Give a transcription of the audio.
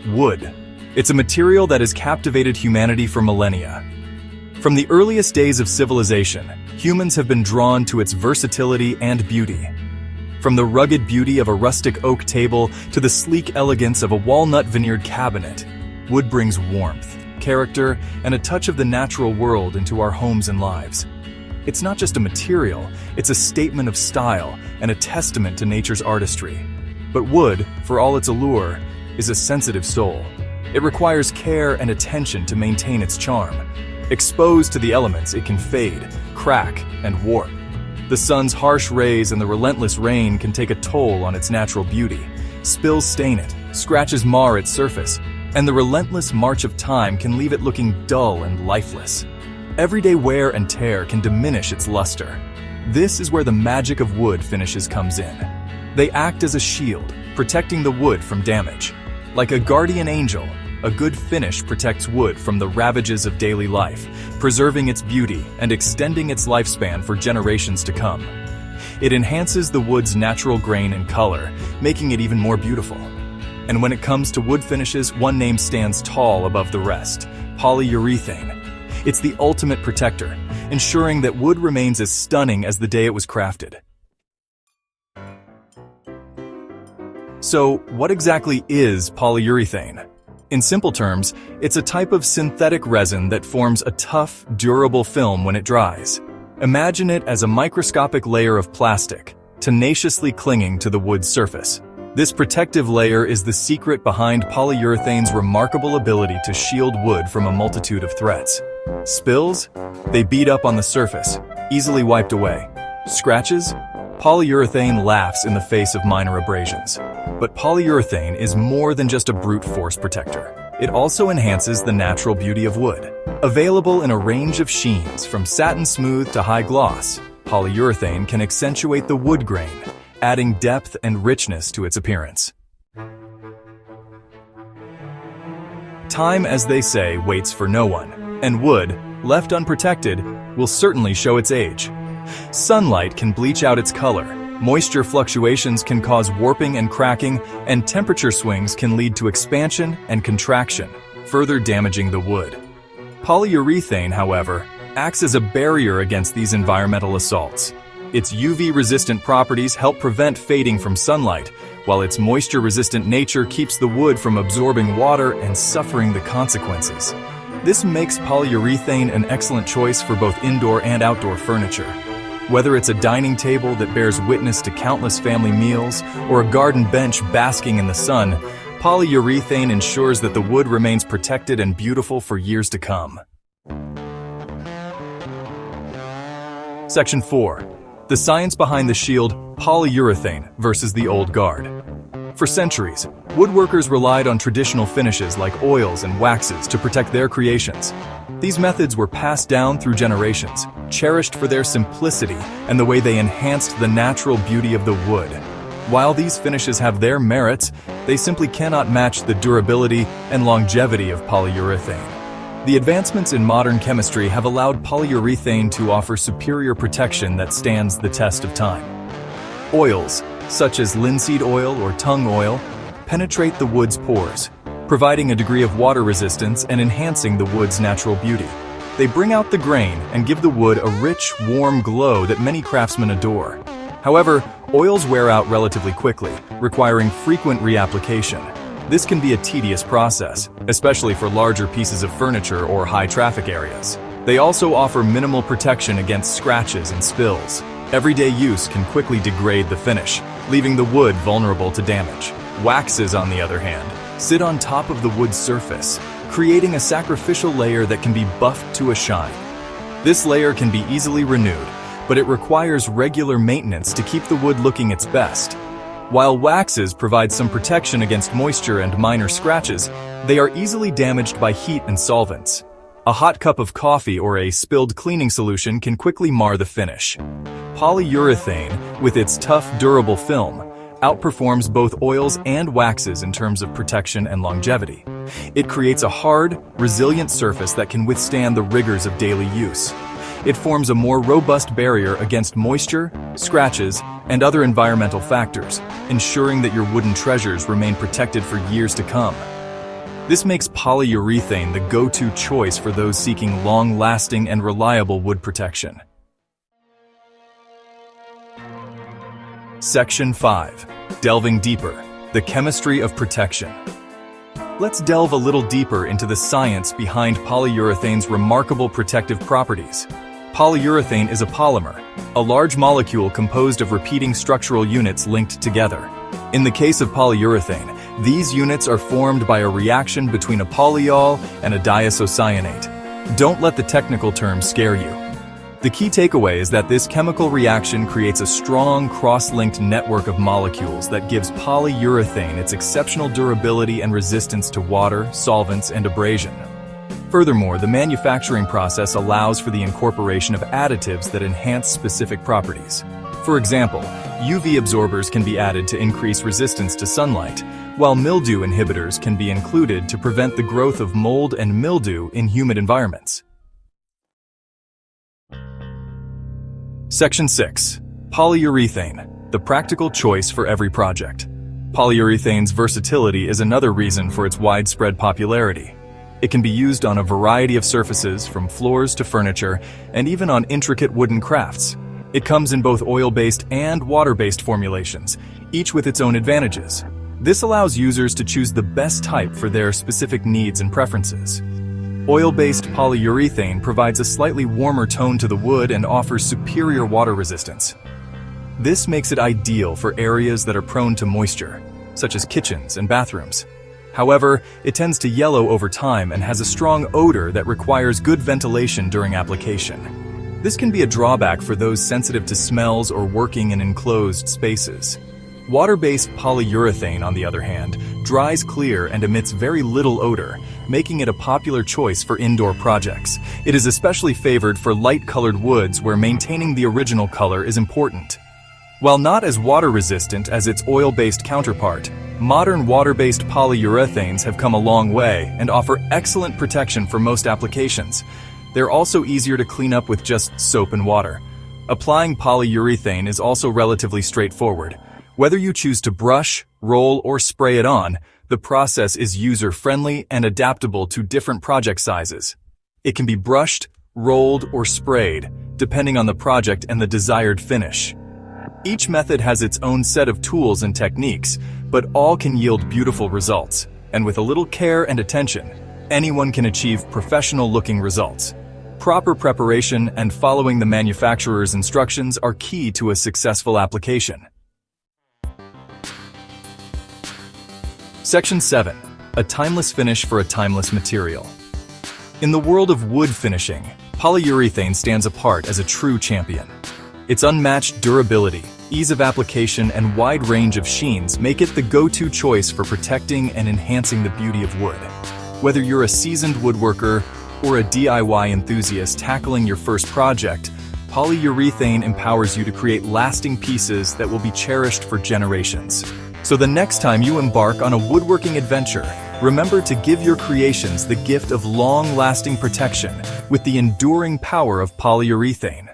Wood. It's a material that has captivated humanity for millennia. From the earliest days of civilization, humans have been drawn to its versatility and beauty. From the rugged beauty of a rustic oak table to the sleek elegance of a walnut veneered cabinet, wood brings warmth, character, and a touch of the natural world into our homes and lives. It's not just a material, it's a statement of style and a testament to nature's artistry. But wood, for all its allure, is a sensitive soul. It requires care and attention to maintain its charm. Exposed to the elements, it can fade, crack, and warp. The sun's harsh rays and the relentless rain can take a toll on its natural beauty. Spills stain it, scratches mar its surface, and the relentless march of time can leave it looking dull and lifeless. Everyday wear and tear can diminish its luster. This is where the magic of wood finishes comes in. They act as a shield, protecting the wood from damage. Like a guardian angel, a good finish protects wood from the ravages of daily life, preserving its beauty and extending its lifespan for generations to come. It enhances the wood's natural grain and color, making it even more beautiful. And when it comes to wood finishes, one name stands tall above the rest: polyurethane. It's the ultimate protector, ensuring that wood remains as stunning as the day it was crafted. So, what exactly is polyurethane? In simple terms, it's a type of synthetic resin that forms a tough, durable film when it dries. Imagine it as a microscopic layer of plastic, tenaciously clinging to the wood's surface. This protective layer is the secret behind polyurethane's remarkable ability to shield wood from a multitude of threats. Spills? They beat up on the surface, easily wiped away. Scratches? Polyurethane laughs in the face of minor abrasions. But polyurethane is more than just a brute force protector. It also enhances the natural beauty of wood. Available in a range of sheens, from satin smooth to high gloss, polyurethane can accentuate the wood grain, adding depth and richness to its appearance. Time, as they say, waits for no one, and wood, left unprotected, will certainly show its age. Sunlight can bleach out its color, moisture fluctuations can cause warping and cracking, and temperature swings can lead to expansion and contraction, further damaging the wood. Polyurethane, however, acts as a barrier against these environmental assaults. Its UV-resistant properties help prevent fading from sunlight, while its moisture-resistant nature keeps the wood from absorbing water and suffering the consequences. This makes polyurethane an excellent choice for both indoor and outdoor furniture. Whether it's a dining table that bears witness to countless family meals or a garden bench basking in the sun, polyurethane ensures that the wood remains protected and beautiful for years to come. Section 4. The science behind the shield, polyurethane versus the old guard. For centuries, woodworkers relied on traditional finishes like oils and waxes to protect their creations. These methods were passed down through generations, cherished for their simplicity and the way they enhanced the natural beauty of the wood. While these finishes have their merits, they simply cannot match the durability and longevity of polyurethane. The advancements in modern chemistry have allowed polyurethane to offer superior protection that stands the test of time. Oils, such as linseed oil or tung oil, penetrate the wood's pores, providing a degree of water resistance and enhancing the wood's natural beauty. They bring out the grain and give the wood a rich, warm glow that many craftsmen adore. However, oils wear out relatively quickly, requiring frequent reapplication. This can be a tedious process, especially for larger pieces of furniture or high-traffic areas. They also offer minimal protection against scratches and spills. Everyday use can quickly degrade the finish, leaving the wood vulnerable to damage. Waxes, on the other hand, sit on top of the wood's surface, creating a sacrificial layer that can be buffed to a shine. This layer can be easily renewed, but it requires regular maintenance to keep the wood looking its best. While waxes provide some protection against moisture and minor scratches, they are easily damaged by heat and solvents. A hot cup of coffee or a spilled cleaning solution can quickly mar the finish. Polyurethane, with its tough, durable film, outperforms both oils and waxes in terms of protection and longevity. It creates a hard, resilient surface that can withstand the rigors of daily use. It forms a more robust barrier against moisture, scratches, and other environmental factors, ensuring that your wooden treasures remain protected for years to come. This makes polyurethane the go-to choice for those seeking long-lasting and reliable wood protection. Section 5. Delving deeper, the chemistry of protection. Let's delve a little deeper into the science behind polyurethane's remarkable protective properties. Polyurethane is a polymer, a large molecule composed of repeating structural units linked together. In the case of polyurethane, these units are formed by a reaction between a polyol and a diisocyanate. Don't let the technical terms scare you. The key takeaway is that this chemical reaction creates a strong cross-linked network of molecules that gives polyurethane its exceptional durability and resistance to water, solvents, and abrasion. Furthermore, the manufacturing process allows for the incorporation of additives that enhance specific properties. For example, UV absorbers can be added to increase resistance to sunlight, while mildew inhibitors can be included to prevent the growth of mold and mildew in humid environments. Section 6. Polyurethane, the practical choice for every project. Polyurethane's versatility is another reason for its widespread popularity. It can be used on a variety of surfaces, from floors to furniture, and even on intricate wooden crafts. It comes in both oil-based and water-based formulations, each with its own advantages. This allows users to choose the best type for their specific needs and preferences. Oil-based polyurethane provides a slightly warmer tone to the wood and offers superior water resistance. This makes it ideal for areas that are prone to moisture, such as kitchens and bathrooms. However, it tends to yellow over time and has a strong odor that requires good ventilation during application. This can be a drawback for those sensitive to smells or working in enclosed spaces. Water-based polyurethane, on the other hand, dries clear and emits very little odor, making it a popular choice for indoor projects. It is especially favored for light-colored woods where maintaining the original color is important. While not as water-resistant as its oil-based counterpart, modern water-based polyurethanes have come a long way and offer excellent protection for most applications. They're also easier to clean up with just soap and water. Applying polyurethane is also relatively straightforward. Whether you choose to brush, roll, or spray it on, the process is user-friendly and adaptable to different project sizes. It can be brushed, rolled, or sprayed, depending on the project and the desired finish. Each method has its own set of tools and techniques, but all can yield beautiful results. And with a little care and attention, anyone can achieve professional-looking results. Proper preparation and following the manufacturer's instructions are key to a successful application. Section 7. A timeless finish for a timeless material. In the world of wood finishing, polyurethane stands apart as a true champion. Its unmatched durability, ease of application, and wide range of sheens make it the go-to choice for protecting and enhancing the beauty of wood. Whether you're a seasoned woodworker or a DIY enthusiast tackling your first project, polyurethane empowers you to create lasting pieces that will be cherished for generations. So the next time you embark on a woodworking adventure, remember to give your creations the gift of long-lasting protection with the enduring power of polyurethane.